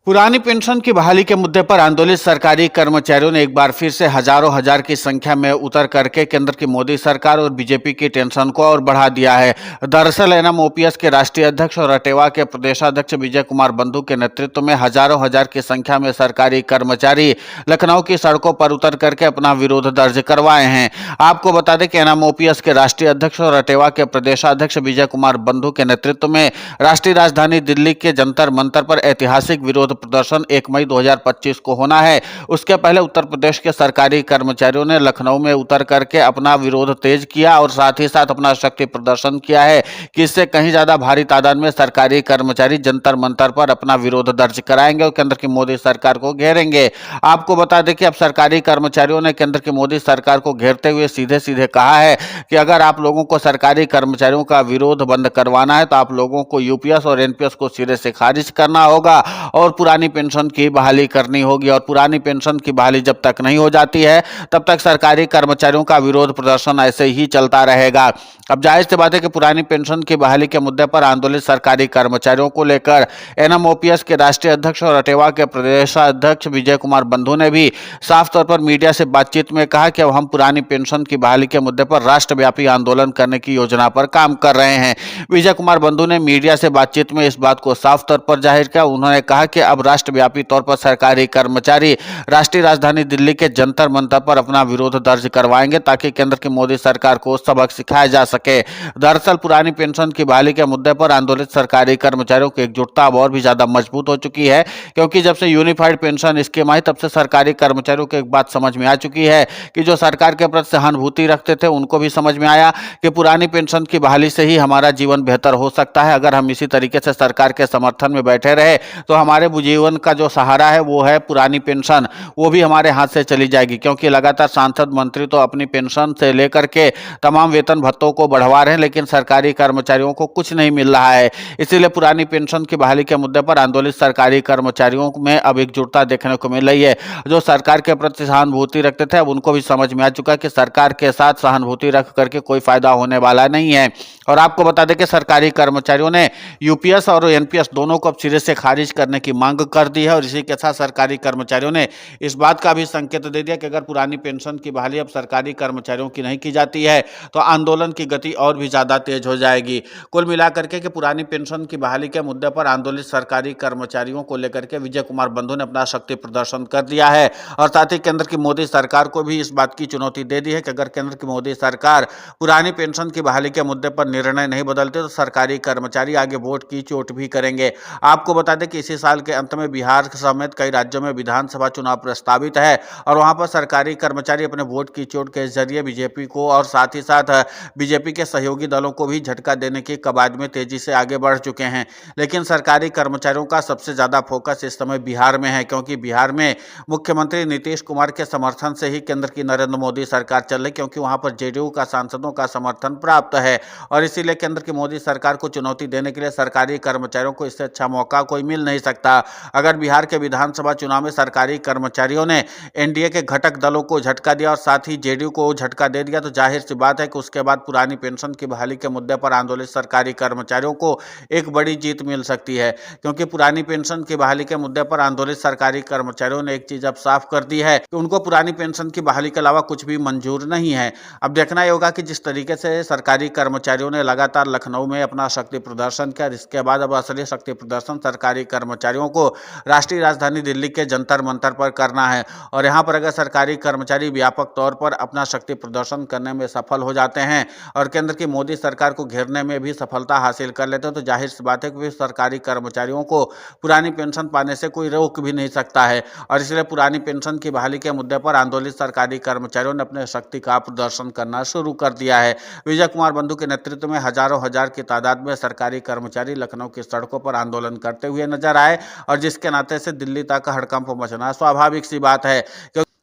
पुरानी पेंशन की बहाली के मुद्दे पर आंदोलित सरकारी कर्मचारियों ने एक बार फिर से हजारों हजार की संख्या में उतर करके केंद्र की मोदी सरकार और बीजेपी की टेंशन को और बढ़ा दिया है। दरअसल एनएमओपीएस के राष्ट्रीय अध्यक्ष और अटेवा के प्रदेशाध्यक्ष विजय कुमार बंधु के नेतृत्व में हजारों हजार की संख्या में सरकारी कर्मचारी लखनऊ की सड़कों पर उतर करके अपना विरोध दर्ज करवाए हैं। आपको बता दें कि एनएमओपीएस के राष्ट्रीय अध्यक्ष और अटेवा के प्रदेशाध्यक्ष विजय कुमार बंधु के नेतृत्व में राष्ट्रीय राजधानी दिल्ली के जंतर मंतर पर ऐतिहासिक विरोध प्रदर्शन 1 मई 2025 को होना है। उसके पहले उत्तर प्रदेश के सरकारी कर्मचारियों ने लखनऊ में उतर करके अपना विरोध तेज किया और साथ ही साथ अपना शक्ति प्रदर्शन किया है कि इससे कहीं ज्यादा भारी तादाद में सरकारी कर्मचारी जंतर मंतर पर अपना विरोध दर्ज कराएंगे और केंद्र की मोदी सरकार को घेरेंगे। आपको बता दें कि अब सरकारी कर्मचारियों ने केंद्र की मोदी सरकार को घेरते हुए सीधे सीधे कहा है कि अगर आप लोगों को सरकारी कर्मचारियों का विरोध बंद करवाना है तो आप लोगों को यूपीएस और एनपीएस को सिरे से खारिज करना होगा और पुरानी पेंशन की बहाली करनी होगी। और पुरानी पेंशन की बहाली जब तक नहीं हो जाती है तब तक सरकारी कर्मचारियों का विरोध प्रदर्शन ऐसे ही चलता रहेगा। अब जाहिर सी बात है कि पुरानी पेंशन की बहाली के मुद्दे पर आंदोलित सरकारी कर्मचारियों को लेकर एनएमओपीएस के राष्ट्रीय अध्यक्ष और अटेवा के प्रदेशाध्यक्ष विजय कुमार बंधु ने भी साफ तौर पर मीडिया से बातचीत में कहा कि अब हम पुरानी पेंशन की बहाली के मुद्दे पर राष्ट्रव्यापी आंदोलन करने की योजना पर काम कर रहे हैं। विजय कुमार बंधु ने मीडिया से बातचीत में इस बात को साफ तौर पर जाहिर किया। उन्होंने कहा कि अब राष्ट्रव्यापी तौर पर सरकारी कर्मचारी राष्ट्रीय राजधानी दिल्ली के जंतर मंतर पर अपना विरोध दर्ज करवाएंगे ताकि केंद्र की मोदी सरकार को सबक सिखाया जा सके। दरअसल पुरानी पेंशन की बहाली के मुद्दे पर आंदोलित सरकारी कर्मचारियों की एकजुटता अब और भी ज्यादा मजबूत हो चुकी है, क्योंकि जब से यूनिफाइड पेंशन स्कीम आई तब से सरकारी कर्मचारियों को एक बात समझ में आ चुकी है कि जो सरकार के प्रति सहानुभूति रखते थे उनको भी समझ में आया कि पुरानी पेंशन की बहाली से ही हमारा जीवन बेहतर हो सकता है। अगर हम इसी तरीके से सरकार के समर्थन में बैठे रहे तो हमारे जीवन का जो सहारा है वो है पुरानी पेंशन, वो भी हमारे हाथ से चली जाएगी, क्योंकि लगातार सांसद मंत्री तो अपनी पेंशन से लेकर के तमाम वेतन भत्तों को बढ़वा रहे हैं लेकिन सरकारी कर्मचारियों को कुछ नहीं मिल रहा है। इसीलिए पुरानी पेंशन की बहाली के मुद्दे पर आंदोलित सरकारी कर्मचारियों में अब एकजुटता देखने को मिल रही है। जो सरकार के प्रति सहानुभूति रखते थे अब उनको भी समझ में आ चुका है कि सरकार के साथ सहानुभूति रख करके कोई फायदा होने वाला नहीं है। और आपको बता दें कि सरकारी कर्मचारियों ने यूपीएस और एनपीएस दोनों को अब सिरे से खारिज करने की मांग कर दी है और इसी के साथ सरकारी कर्मचारियों ने इस बात का भी संकेत दे दिया कि अगर पुरानी पेंशन की बहाली अब सरकारी कर्मचारियों की नहीं की जाती है तो आंदोलन की गति और भी ज्यादा तेज हो जाएगी। कुल मिलाकर के कि पुरानी पेंशन की बहाली के मुद्दे पर आंदोलित सरकारी कर्मचारियों को लेकर के विजय कुमार बंधु ने अपना शक्ति प्रदर्शन कर दिया है और साथ ही केंद्र की मोदी सरकार को भी इस बात की चुनौती दे दी है कि अगर केंद्र की मोदी सरकार पुरानी पेंशन की बहाली के मुद्दे पर निर्णय नहीं बदलते तो सरकारी कर्मचारी आगे वोट की चोट भी करेंगे। आपको बता दें कि इसी साल के अंत में बिहार समेत कई राज्यों में विधानसभा चुनाव प्रस्तावित है और वहां पर सरकारी कर्मचारी अपने वोट की चोट के जरिए बीजेपी को और साथ ही साथ बीजेपी के सहयोगी दलों को भी झटका देने की कवायद में तेजी से आगे बढ़ चुके हैं। लेकिन सरकारी कर्मचारियों का सबसे ज्यादा फोकस इस समय बिहार में है, क्योंकि बिहार में मुख्यमंत्री नीतीश कुमार के समर्थन से ही केंद्र की नरेंद्र मोदी सरकार चल रही, क्योंकि वहां पर जेडीयू का सांसदों का समर्थन प्राप्त है और इसीलिए केंद्र की मोदी सरकार को चुनौती देने के लिए सरकारी कर्मचारियों को इससे अच्छा मौका कोई मिल नहीं सकता। अगर बिहार के विधानसभा चुनाव में सरकारी कर्मचारियों ने एनडीए के घटक दलों को झटका दिया और साथ ही जेडीयू को झटका दे दिया तो जाहिर सी बात है कि उसके बाद पुरानी पेंशन की बहाली के मुद्दे पर आंदोलित सरकारी कर्मचारियों को एक बड़ी जीत मिल सकती है, क्योंकि पुरानी पेंशन की बहाली के मुद्दे पर आंदोलित सरकारी कर्मचारियों ने एक चीज अब साफ कर दी है कि उनको पुरानी पेंशन की बहाली के अलावा कुछ भी मंजूर नहीं है। अब देखना ही होगा कि जिस तरीके से सरकारी कर्मचारियों ने लगातार लखनऊ में अपना शक्ति प्रदर्शन किया, इसके बाद अब असली शक्ति प्रदर्शन सरकारी कर्मचारियों को राष्ट्रीय राजधानी दिल्ली के जंतर मंतर पर करना है और यहाँ पर अगर सरकारी कर्मचारी व्यापक तौर पर अपना शक्ति प्रदर्शन करने में सफल हो जाते हैं और केंद्र की मोदी सरकार को घेरने में भी सफलता हासिल कर लेते हैं तो जाहिर सी बात है कि सरकारी कर्मचारियों को पुरानी पेंशन पाने से कोई रोक भी नहीं सकता है। और इसलिए पुरानी पेंशन की बहाली के मुद्दे पर आंदोलित सरकारी कर्मचारियों ने अपने शक्ति का प्रदर्शन करना शुरू कर दिया है। विजय कुमार बंधु के नेतृत्व में हजारों हजार की तादाद में सरकारी कर्मचारी लखनऊ की सड़कों पर आंदोलन करते हुए नजर आए और जिसके नाते से दिल्ली तक हड़कंप मचना स्वाभाविक सी बात है।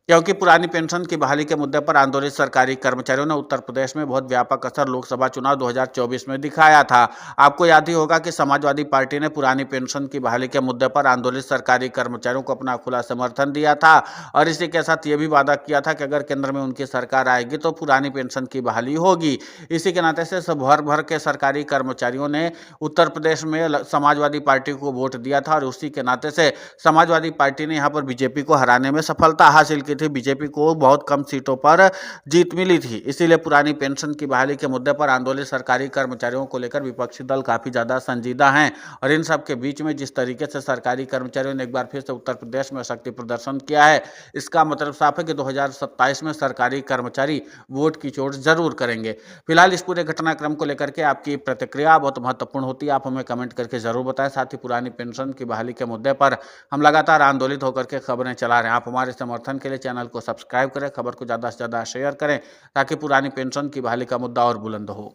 क्योंकि पुरानी पेंशन की बहाली के मुद्दे पर आंदोलित सरकारी कर्मचारियों ने उत्तर प्रदेश में बहुत व्यापक असर लोकसभा चुनाव 2024 में दिखाया था। आपको याद ही होगा कि समाजवादी पार्टी ने पुरानी पेंशन की बहाली के मुद्दे पर आंदोलित सरकारी कर्मचारियों को अपना खुला समर्थन दिया था और इसी के साथ ये भी वादा किया था कि अगर केंद्र में उनकी सरकार आएगी तो पुरानी पेंशन की बहाली होगी। इसी के नाते से भर भर के सरकारी कर्मचारियों ने उत्तर प्रदेश में समाजवादी पार्टी को वोट दिया था और उसी के नाते से समाजवादी पार्टी ने यहाँ पर बीजेपी को हराने में सफलता हासिल की थी। बीजेपी को बहुत कम सीटों पर जीत मिली थी। इसीलिए पुरानी पेंशन की बहाली के मुद्दे पर आंदोलित सरकारी कर्मचारियों को लेकर विपक्षी दल काफी ज्यादा संजीदा हैं और इन सब के बीच में जिस तरीके से सरकारी कर्मचारियों ने एक बार फिर से उत्तर प्रदेश में शक्ति प्रदर्शन किया है, इसका मतलब साफ है कि 2027 में सरकारी कर्मचारी वोट की चोट जरूर करेंगे। फिलहाल इस पूरे घटनाक्रम को लेकर के आपकी प्रतिक्रिया बहुत महत्वपूर्ण होती है, आप हमें कमेंट करके जरूर बताएं। साथ ही पुरानी पेंशन की बहाली के मुद्दे पर हम लगातार आंदोलित होकर के खबरें चला रहे हैं। आप हमारे समर्थन के लिए चैनल को सब्सक्राइब करें, खबर को ज़्यादा से ज़्यादा शेयर करें ताकि पुरानी पेंशन की बहाली का मुद्दा और बुलंद हो।